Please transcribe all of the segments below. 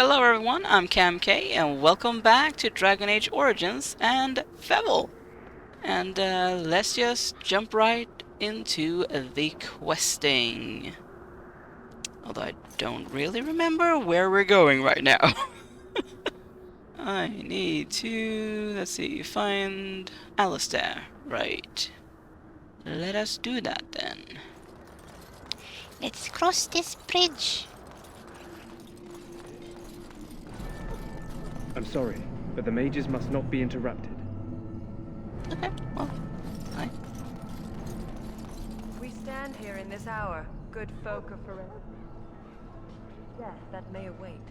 Hello everyone, I'm CamK and welcome back to Dragon Age Origins and Fevel. And let's just jump right into the questing. Although I don't really remember where we're going right now. I need to, let's see, find Alistair. Right. Let us do that then. Let's cross this bridge. I'm sorry, but the mages must not be interrupted. Okay, well, hi. We stand here in this hour, good folk of forever. Death that may await.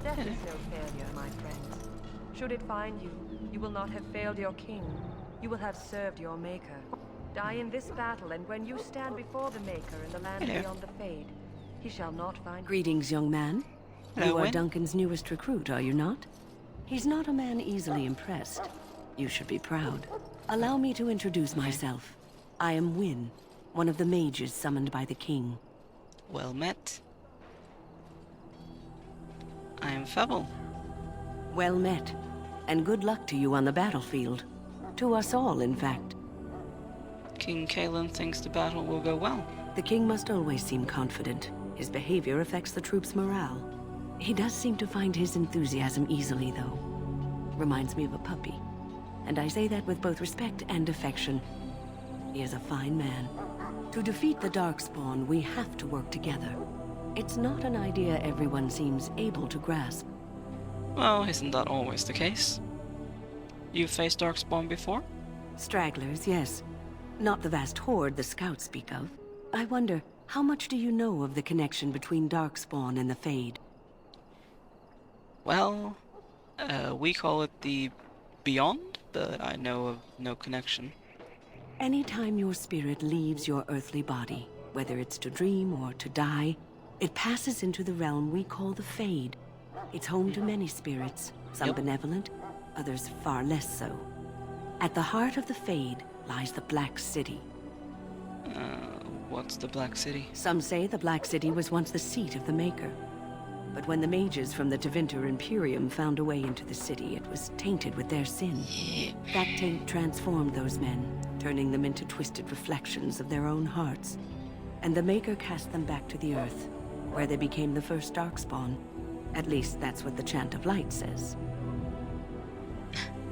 Death is no failure, my friends. Should it find you, you will not have failed your king. You will have served your maker. Die in this battle, and when you stand before the maker in the land beyond the Fade, he shall not find. Greetings, young man. Hello, You are Win. Duncan's newest recruit, are you not? He's not a man easily impressed. You should be proud. Allow me to introduce myself. I am Win, one of the mages summoned by the king. Well met. I am Fevel. Well met, and good luck to you on the battlefield. To us all, in fact. King Kalen thinks the battle will go well. The king must always seem confident. His behavior affects the troops' morale. He does seem to find his enthusiasm easily, though. Reminds me of a puppy. And I say that with both respect and affection. He is a fine man. To defeat the Darkspawn, we have to work together. It's not an idea everyone seems able to grasp. Well, isn't that always the case? You've faced Darkspawn before? Stragglers, yes. Not the vast horde the scouts speak of. I wonder, how much do you know of the connection between Darkspawn and the Fade? Well, we call it the Beyond, but I know of no connection. Anytime your spirit leaves your earthly body, whether it's to dream or to die, it passes into the realm we call the Fade. It's home to many spirits, some benevolent, others far less so. At the heart of the Fade lies the Black City. What's the Black City? Some say the Black City was once the seat of the Maker. But when the mages from the Tevinter Imperium found a way into the city, it was tainted with their sin. That taint transformed those men, turning them into twisted reflections of their own hearts. And the Maker cast them back to the Earth, where they became the first Darkspawn. At least that's what the Chant of Light says.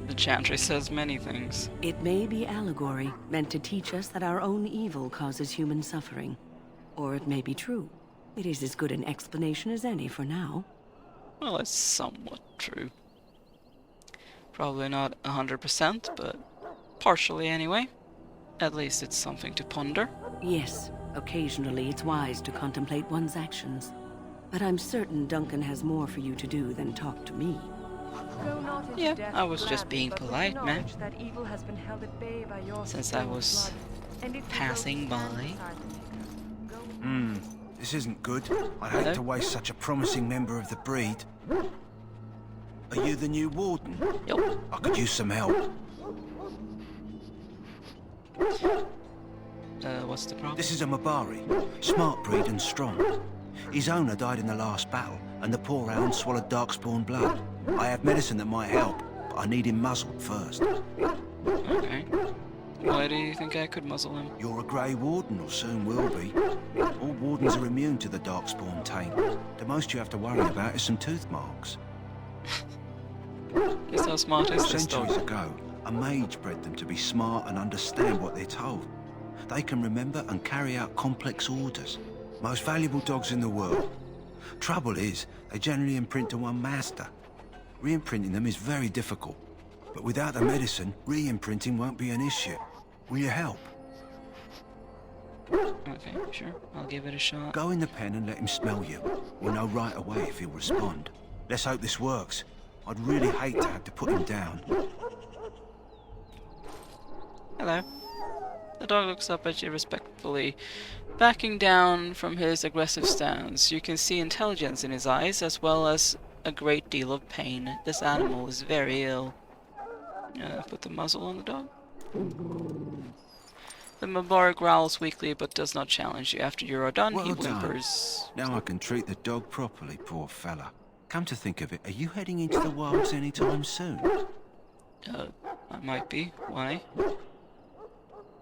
The Chantry says many things. It may be allegory, meant to teach us that our own evil causes human suffering. Or it may be true. It is as good an explanation as any for now. Well, it's somewhat true. Probably not 100%, but partially anyway. At least it's something to ponder. Yes, occasionally it's wise to contemplate one's actions. But I'm certain Duncan has more for you to do than talk to me. Go not into Yeah, death I was just gladly, being but with polite, the man. knowledge that evil has been held at bay by your Since I was spilled blood. And if you passing don't stand by. beside the Maker, go This isn't good. I hate to waste such a promising member of the breed. Are you the new warden? Yup. I could use some help. What's the problem? This is a Mabari. Smart breed and strong. His owner died in the last battle, and the poor hound swallowed Darkspawn blood. I have medicine that might help, but I need him muzzled first. Okay. Why do you think I could muzzle him? You're a Grey Warden, or soon will be. All wardens are immune to the Darkspawn taint. The most you have to worry about is some tooth marks. Guess how smart is this Centuries dog? ago, a mage bred them to be smart and understand what they're told. They can remember and carry out complex orders. Most valuable dogs in the world. Trouble is, they generally imprint to one master. Re-imprinting them is very difficult. But without the medicine, re-imprinting won't be an issue. Will you help? Okay, sure. I'll give it a shot. Go in the pen and let him smell you. We'll know right away if he'll respond. Let's hope this works. I'd really hate to have to put him down. Hello. The dog looks up at you respectfully, backing down from his aggressive stance. You can see intelligence in his eyes, as well as a great deal of pain. This animal is very ill. Put the muzzle on the dog. The Mabar growls weakly, but does not challenge you. After you are done, he Well done. whimpers. Now I can treat the dog properly, poor fella. Come to think of it, are you heading into the wilds anytime soon? I might be. Why?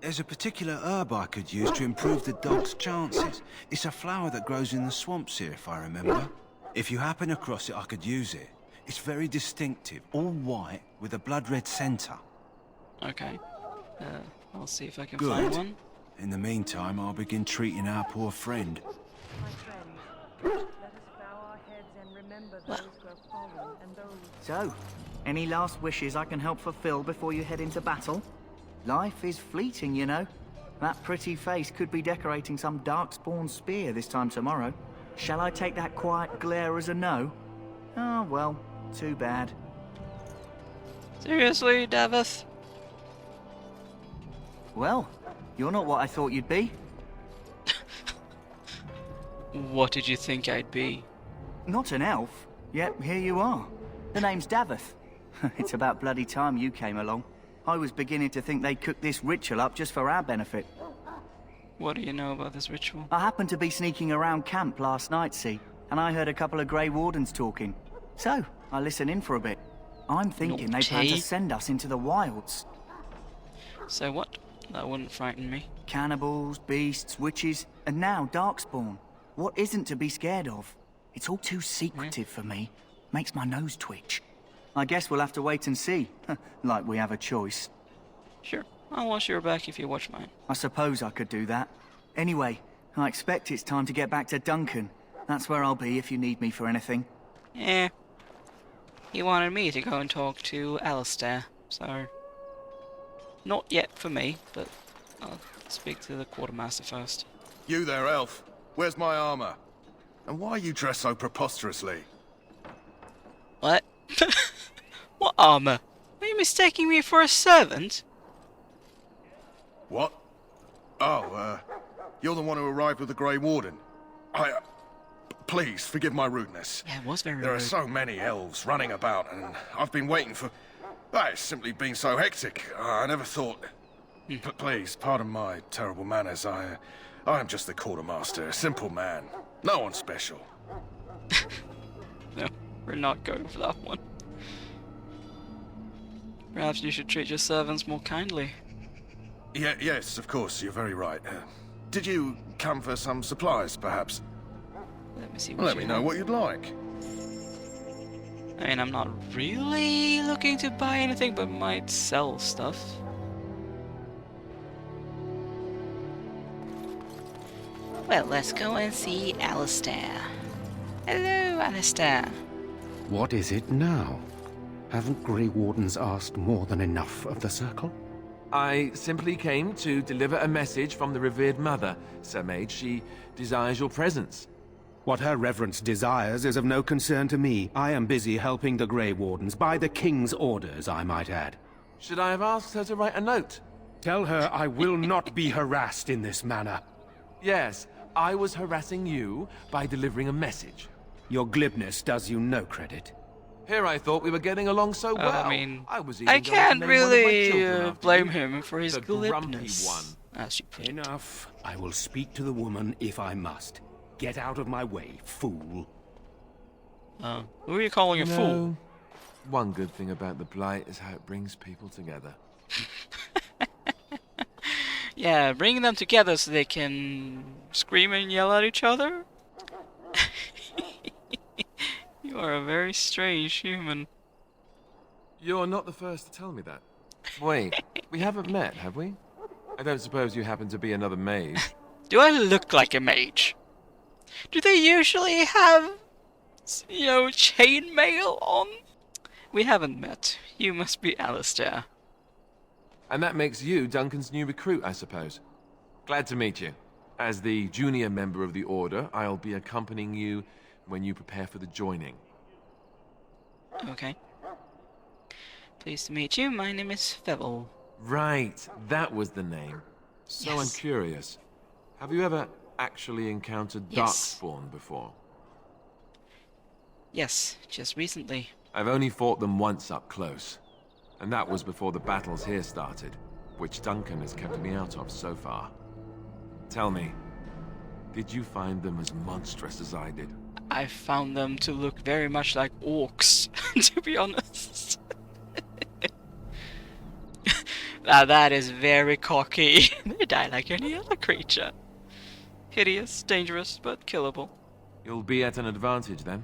There's a particular herb I could use to improve the dog's chances. It's a flower that grows in the swamps here, if I remember. If you happen across it, I could use it. It's very distinctive, all white with a blood-red centre. Okay. I'll see if I can Good. find one. In the meantime, I'll begin treating our poor friend. My friends, let us bow our heads and remember those who have fallen and those... So, any last wishes I can help fulfill before you head into battle? Life is fleeting, you know. That pretty face could be decorating some darkspawn spear this time tomorrow. Shall I take that quiet glare as a no? Oh, well, too bad. Seriously, Davith? Well, you're not what I thought you'd be. What did you think I'd be? Not an elf, yet here you are. The name's Davith. It's about bloody time you came along. I was beginning to think they'd cooked this ritual up just for our benefit. What do you know about this ritual? I happened to be sneaking around camp last night, see, and I heard a couple of Grey Wardens talking. So, I listened in for a bit. I'm thinking they plan to Okay. send us into the wilds. So what? That wouldn't frighten me. Cannibals, beasts, witches, and now darkspawn. What isn't to be scared of? It's all too secretive for me. Makes my nose twitch. I guess we'll have to wait and see. Like we have a choice. Sure. I'll watch your back if you watch mine. I suppose I could do that. Anyway, I expect it's time to get back to Duncan. That's where I'll be if you need me for anything. Eh. He wanted me to go and talk to Alistair, so... Not yet for me, but I'll speak to the quartermaster first. You there, elf. Where's my armor? And why are you dressed so preposterously? What? What armor? Are you mistaking me for a servant? What? Oh, you're the one who arrived with the Grey Warden. Please, forgive my rudeness. Yeah, it was very There are rude. so many elves running about, and I've been waiting for... It's simply been so hectic. I never thought... Please, pardon my terrible manners. I am just the quartermaster, a simple man. No one special. No, we're not going for that one. Perhaps you should treat your servants more kindly. Yes, of course, you're very right. Did you come for some supplies, perhaps? Let me see what Let you me know have. what you'd like. I mean, I'm not really looking to buy anything, but might sell stuff. Well, let's go and see Alistair. Hello, Alistair. What is it now? Haven't Grey Wardens asked more than enough of the Circle? I simply came to deliver a message from the revered mother, Sir Mage. She desires your presence. What her reverence desires is of no concern to me. I am busy helping the Grey Wardens, by the King's orders, I might add. Should I have asked her to write a note? Tell her I will not be harassed in this manner. Yes, I was harassing you by delivering a message. Your glibness does you no credit. Here I thought we were getting along so well. I mean, I was even I going to can't name one of my really children after blame you. him for his The grumpy glibness. one. As you put it. Enough. I will speak to the woman if I must. Get out of my way, fool. Who are you calling a fool? No. One good thing about the Blight is how it brings people together. Yeah, bring them together so they can scream and yell at each other? You are a very strange human. You're not the first to tell me that. Wait, we haven't met, have we? I don't suppose you happen to be another mage. Do I look like a mage? Do they usually have, you know, chainmail on? We haven't met. You must be Alistair. And that makes you Duncan's new recruit, I suppose. Glad to meet you. As the junior member of the Order, I'll be accompanying you when you prepare for the joining. Okay. Pleased to meet you. My name is Fevel. Right, that was the name. So I'm Yes. curious. Have you ever actually encountered Yes. Darkspawn before? Yes, just recently. I've only fought them once up close. And that was before the battles here started, which Duncan has kept me out of so far. Tell me, did you find them as monstrous as I did? I found them to look very much like orcs, to be honest. Now that is very cocky. They die like any other creature. Hideous, dangerous, but killable. You'll be at an advantage then.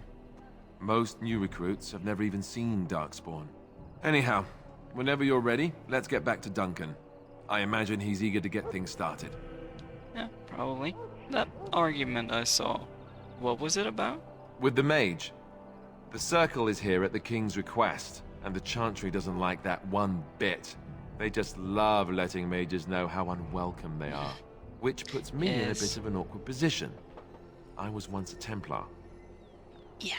Most new recruits have never even seen Darkspawn. Anyhow, whenever you're ready, let's get back to Duncan. I imagine he's eager to get things started. Yeah, probably. That argument I saw, what was it about? With the mage. The Circle is here at the King's request, and the Chantry doesn't like that one bit. They just love letting mages know how unwelcome they are. Which puts me in a bit of an awkward position. I was once a Templar. Yeah,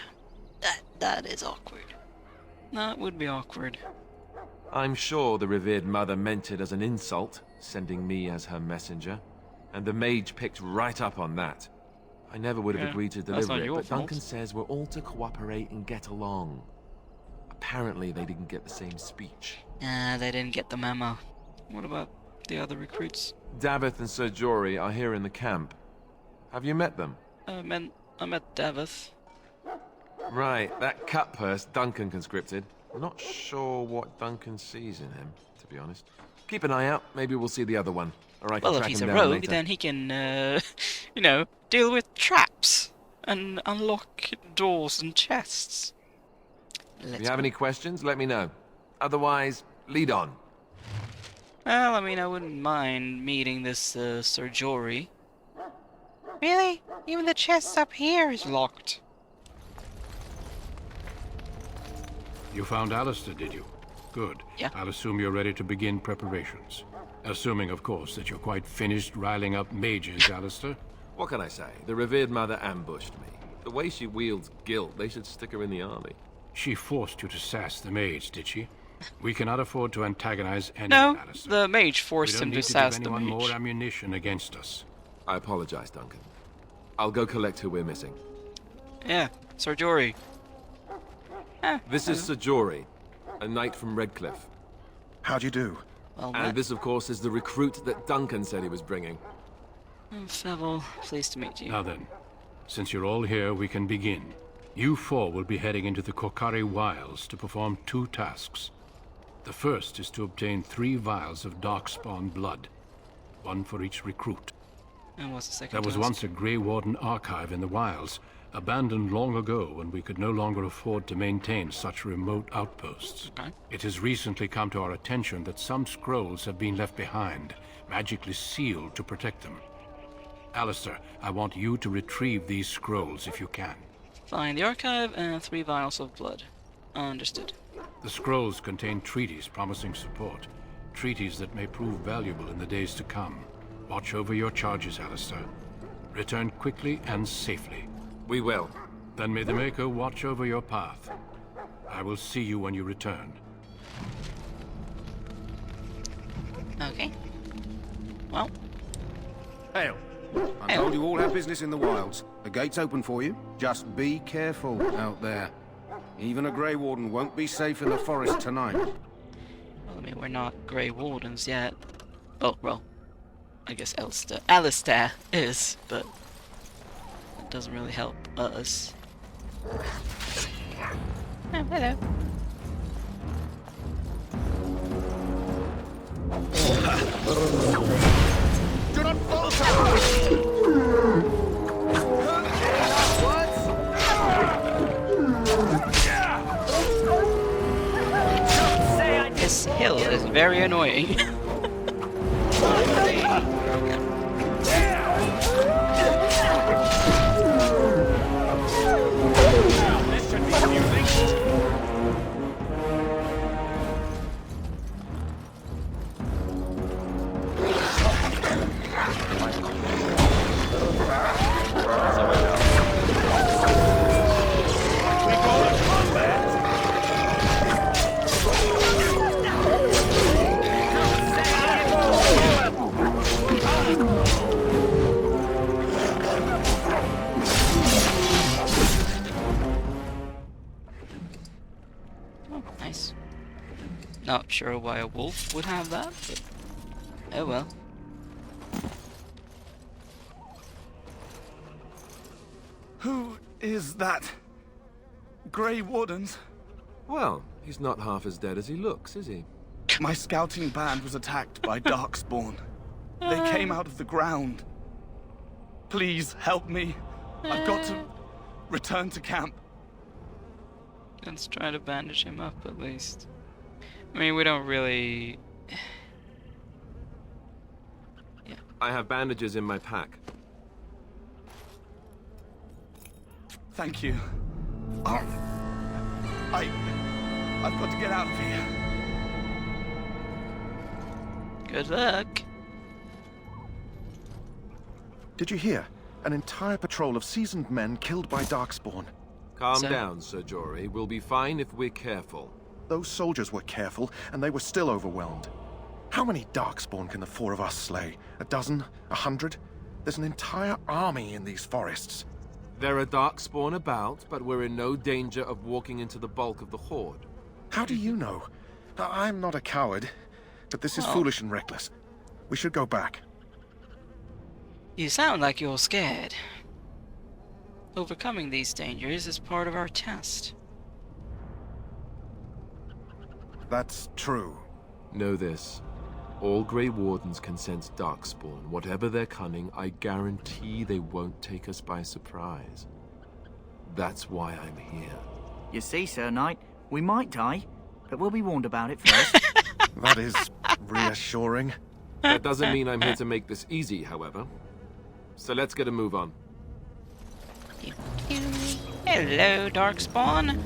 that is awkward. That would be awkward. I'm sure the revered mother meant it as an insult, sending me as her messenger. And the mage picked right up on that. I never would have agreed to deliver it, but Duncan says we're all to cooperate and get along. Apparently they didn't get the same speech. They didn't get the memo. What about the other recruits? Davith and Sir Jory are here in the camp. Have you met them? I met Davith. Right, that cut purse Duncan conscripted. Not sure what Duncan sees in him, to be honest. Keep an eye out, maybe we'll see the other one. Or I can Well, if track he's him a down rogue, later. then he can, you know, deal with traps and unlock doors and chests. If you have any questions, let me know. Otherwise, lead on. Well, I mean, I wouldn't mind meeting this Sir Jory. Really? Even the chest up here is Locked. You found Alistair, did you? Good. Yeah. I'll assume you're ready to begin preparations. Assuming, of course, that you're quite finished riling up mages, Alistair. What can I say? The revered mother ambushed me. The way she wields guilt, they should stick her in the army. She forced you to sass the mage, did she? We cannot afford to antagonize anyone, No, Alistair. the mage forced him to sass give the anyone mage. more ammunition against us. I apologize, Duncan. I'll go collect who we're missing. Yeah, Sir Jory. This is Sir Jory, a knight from Redcliffe. How do you do? Well, And this, of course, is the recruit that Duncan said he was bringing. Fevel, pleased to meet you. Now then, since you're all here, we can begin. You four will be heading into the Kokari Wilds to perform 2 tasks. The first is to obtain 3 vials of Darkspawn blood, 1 for each recruit. And what's the second There was task? once a Grey Warden archive in the wilds, abandoned long ago when we could no longer afford to maintain such remote outposts. Okay. It has recently come to our attention that some scrolls have been left behind, magically sealed to protect them. Alistair, I want you to retrieve these scrolls if you can. Find the archive and 3 vials of blood. Understood. The scrolls contain treaties promising support, treaties that may prove valuable in the days to come. Watch over your charges, Alistair. Return quickly and safely. We will. Then may the Maker watch over your path. I will see you when you return. Okay. Well, Hail. I told you all have business in the wilds. The gate's open for you. Just be careful out there. Even a Grey Warden won't be safe in the forest tonight. well, I mean, we're not Grey Wardens yet. Oh, well, I guess Alistair is, but it doesn't really help us. Oh, hello. Do not falter! This hill is very annoying. Oh, nice. Not sure why a wolf would have that, but oh well. Who is that Grey Warden's? Well, he's not half as dead as he looks, is he? My scouting band was attacked by Darkspawn. They came out of the ground. Please help me. I've got to return to camp. Let's try to bandage him up at least. I mean, we don't really... Yeah. I have bandages in my pack. Thank you. I've got to get out of here. Good luck. Did you hear? An entire patrol of seasoned men killed by Darkspawn. Calm down, Sir Jory. We'll be fine if we're careful. Those soldiers were careful, and they were still overwhelmed. How many Darkspawn can the four of us slay? A dozen? 100? There's an entire army in these forests. There are Darkspawn about, but we're in no danger of walking into the bulk of the Horde. How do you know? I'm not a coward, but this is foolish and reckless. We should go back. You sound like you're scared. Overcoming these dangers is part of our test. That's true. Know this. All Grey Wardens can sense Darkspawn. Whatever their cunning, I guarantee they won't take us by surprise. That's why I'm here. You see, Sir Knight, we might die, but we'll be warned about it first. That is reassuring. That doesn't mean I'm here to make this easy, however. So let's get a move on. Hello, Darkspawn.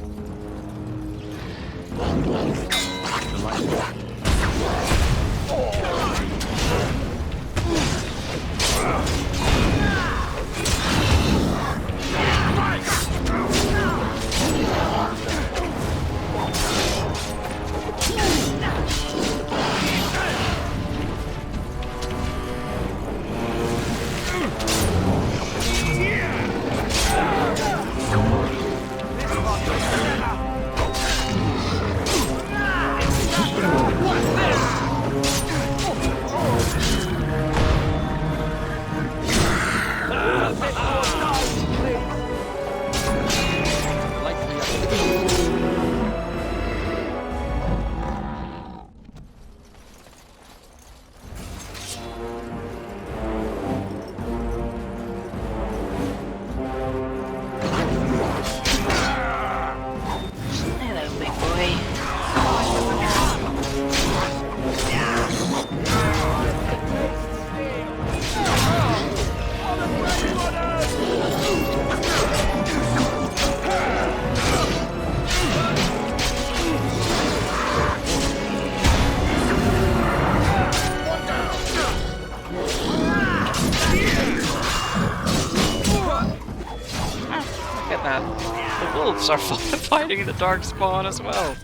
The wolves are fighting the Darkspawn as well.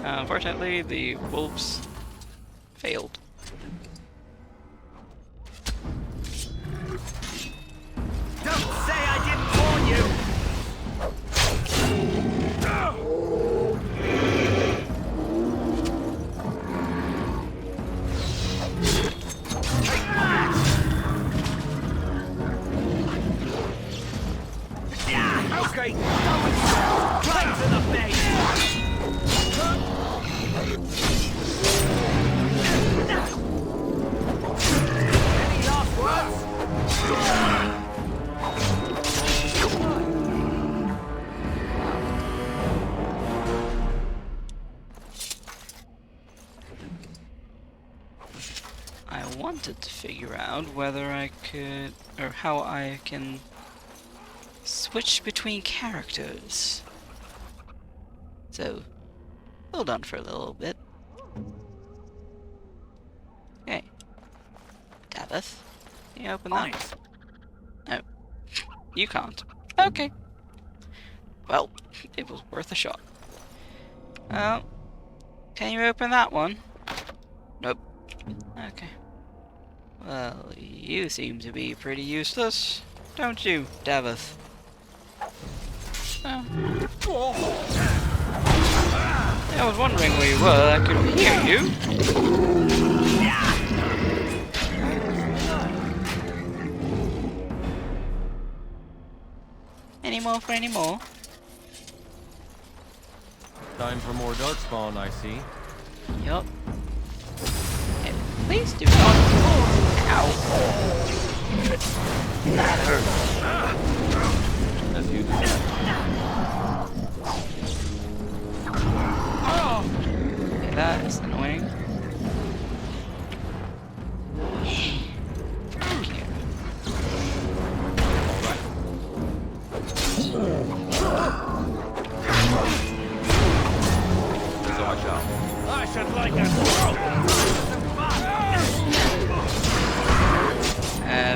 Unfortunately, the wolves failed. Don't say I didn't warn you! Okay, right to the base! Any last words? I wanted to figure out whether I could, or how I can switch between characters. So, hold on for a little bit. Okay. Davith, can you open that? No. You can't. Okay. Well, it was worth a shot. Can you open that one? Nope. Okay. Well, you seem to be pretty useless, don't you, Davith? I was wondering where you were. I could hear you. more for any more? Time for more darkspawn, I see. Yup. Okay, please do not. Ow. That hurts. As you desire. Okay, that is annoying. So I shall. I should like a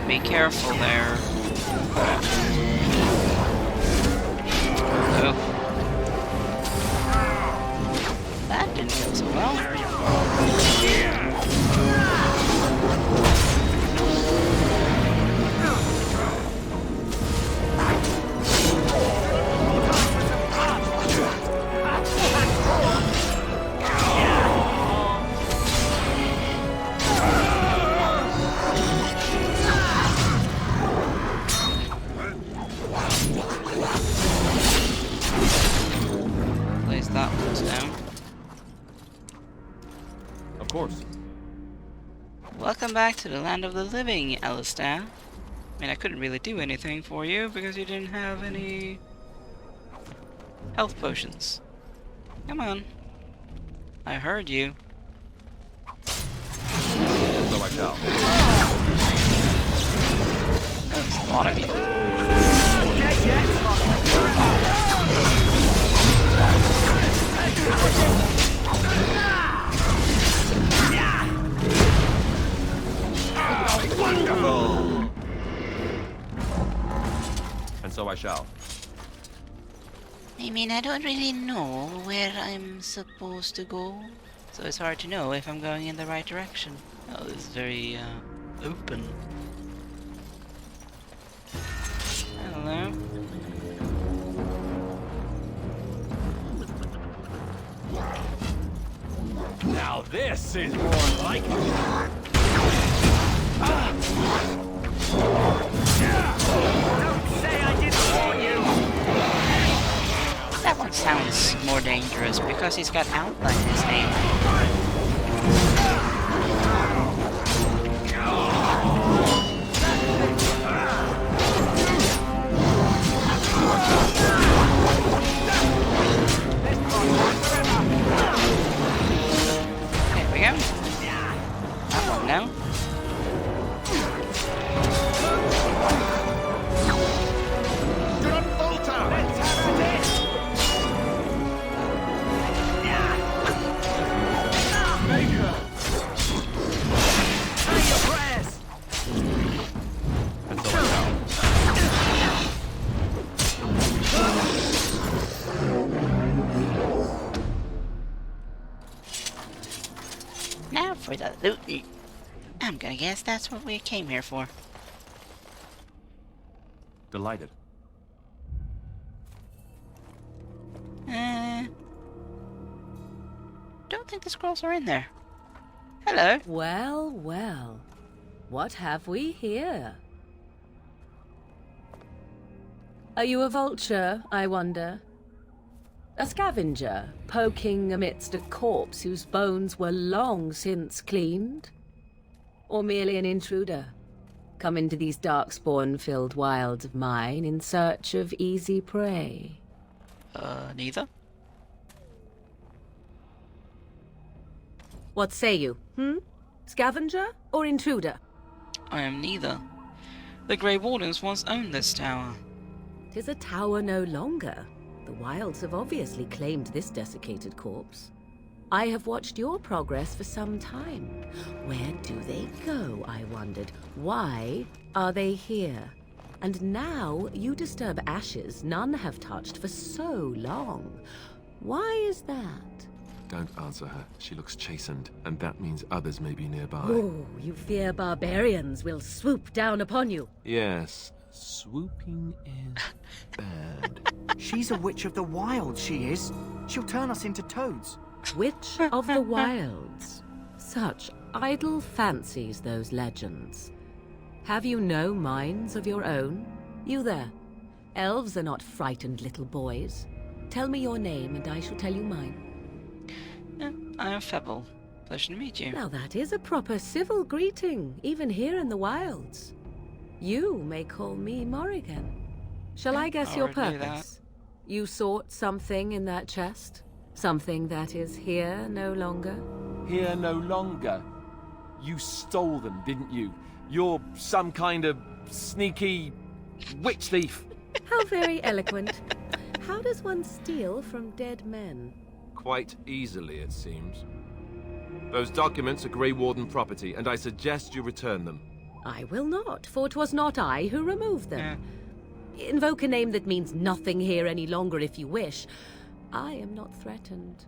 Be careful there. Oh. That didn't go so well. Place that one down. Of course. Welcome back to the land of the living, Alistair. I mean, I couldn't really do anything for you because you didn't have any health potions. Come on. I heard you. So I shall. That's a lot of you. Wonderful! And so I shall. I mean, I don't really know where I'm supposed to go, so it's hard to know if I'm going in the right direction. Oh, this is very, open. Hello. Now this is more like it. Don't say I didn't warn you. That one sounds more dangerous because he's got outline in his name. There we go. That one now. And so I shall. Now for the loot. I'm gonna guess that's what we came here for. Delighted. Don't think the scrolls are in there. Hello. Well, well. What have we here? Are you a vulture, I wonder? A scavenger, poking amidst a corpse whose bones were long since cleaned? Or merely an intruder, come into these darkspawn-filled wilds of mine in search of easy prey? Neither. What say you, Scavenger or intruder? I am neither. The Grey Wardens once owned this tower. 'Tis a tower no longer. The wilds have obviously claimed this desiccated corpse. I have watched your progress for some time. Where do they go, I wondered? Why are they here? And now you disturb ashes none have touched for so long. Why is that? Don't answer her. She looks chastened, and that means others may be nearby. Oh, you fear barbarians will swoop down upon you. Yes, swooping is bad. She's a witch of the wild, she is. She'll turn us into toads. Witch of the wilds. Such idle fancies, those legends. Have you no minds of your own? You there, Elves are not frightened little boys. Tell me your name and I shall tell you mine. I am Fevel. Pleasure to meet you. Now that is a proper civil greeting, even here in the wilds. You may call me Morrigan. Shall I guess your purpose? You sought something in that chest? Something that is here no longer? Here no longer? You stole them, didn't you? You're some kind of sneaky witch thief. How very eloquent. How does one steal from dead men? Quite easily, it seems. Those documents are Grey Warden property, and I suggest you return them. I will not, for 'twas not I who removed them. Invoke a name that means nothing here any longer if you wish. I am not threatened.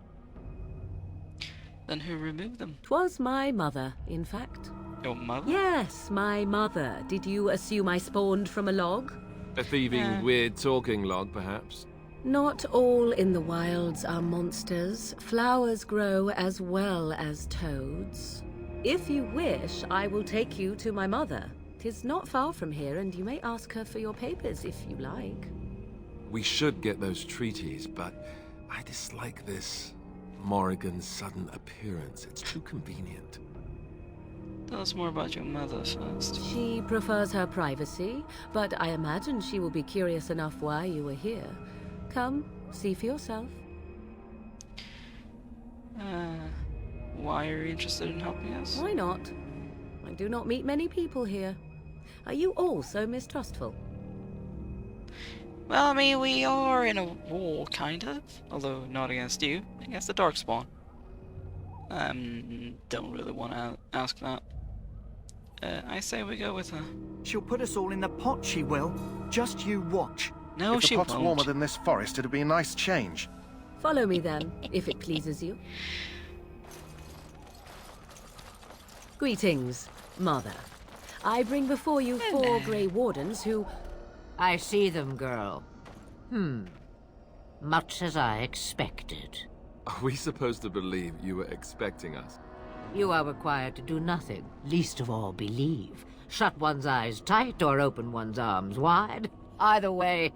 Then who removed them? 'Twas my mother, in fact. Your mother? Yes, my mother. Did you assume I spawned from a log? A thieving, weird talking log, perhaps? Not all in the wilds are monsters. Flowers grow as well as toads. If you wish, I will take you to my mother. 'Tis not far from here, and you may ask her for your papers if you like. We should get those treaties, but I dislike this Morrigan's sudden appearance. It's too convenient. Tell us more about your mother first. She prefers her privacy, but I imagine she will be curious enough why you were here. Come, see for yourself. Why are you interested in helping us? Why not? I do not meet many people here. Are you all so mistrustful? Well, I mean, we are in a war, kind of. Although not against you, against the Darkspawn. Don't really want to ask that. I say we go with her. She'll put us all in the pot, she will. Just you watch. No, if she the pot's won't. warmer than this forest, it'd be a nice change. Follow me then, if it pleases you. Greetings, Mother. I bring before you 4 Grey Wardens who... I see them, girl. Much as I expected. Are we supposed to believe you were expecting us? You are required to do nothing, least of all believe. Shut one's eyes tight or open one's arms wide. Either way,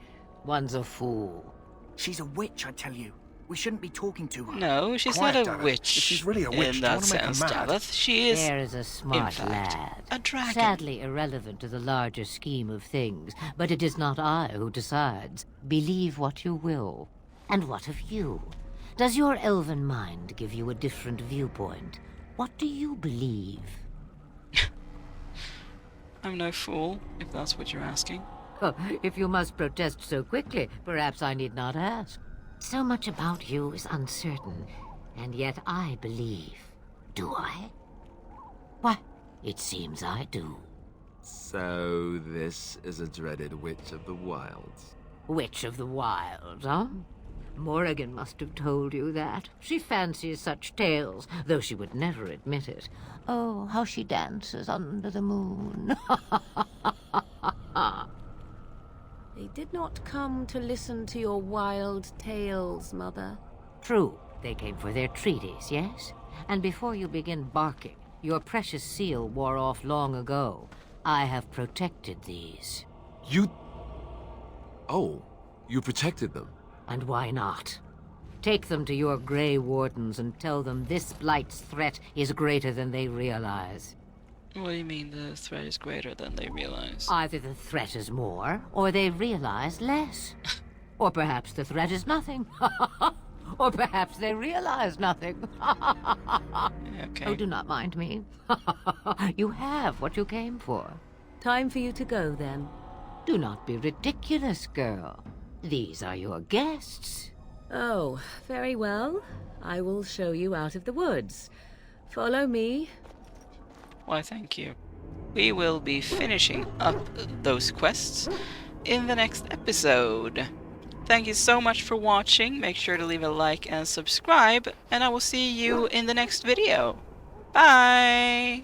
one's a fool. She's a witch, I tell you. We shouldn't be talking to her. No, she's Quiet, not a Dareth. witch. If she's really a witch, in do you that want to make her sense, mad? Dareth. She is, There is a smart in fact, lad. a dragon. Sadly irrelevant to the larger scheme of things, but it is not I who decides. Believe what you will. And what of you? Does your elven mind give you a different viewpoint? What do you believe? I'm no fool, if that's what you're asking. Oh, if you must protest so quickly, perhaps I need not ask. So much about you is uncertain, and yet I believe. Do I? Why, it seems I do. So this is a dreaded witch of the wilds. Witch of the Wilds, huh? Morrigan must have told you that. She fancies such tales, though she would never admit it. Oh, how she dances under the moon. They did not come to listen to your wild tales, Mother. True, they came for their treaties, yes? And before you begin barking, your precious seal wore off long ago. I have protected these. You... Oh, you protected them? And why not? Take them to your Grey Wardens and tell them this Blight's threat is greater than they realize. What do you mean the threat is greater than they realize? Either the threat is more, or they realize less. Or perhaps the threat is nothing. Or perhaps they realize nothing. Okay. Oh, do not mind me. You have what you came for. Time for you to go, then. Do not be ridiculous, girl. These are your guests. Oh, very well. I will show you out of the woods. Follow me. Why, thank you. We will be finishing up those quests in the next episode. Thank you so much for watching. Make sure to leave a like and subscribe, and I will see you in the next video. Bye!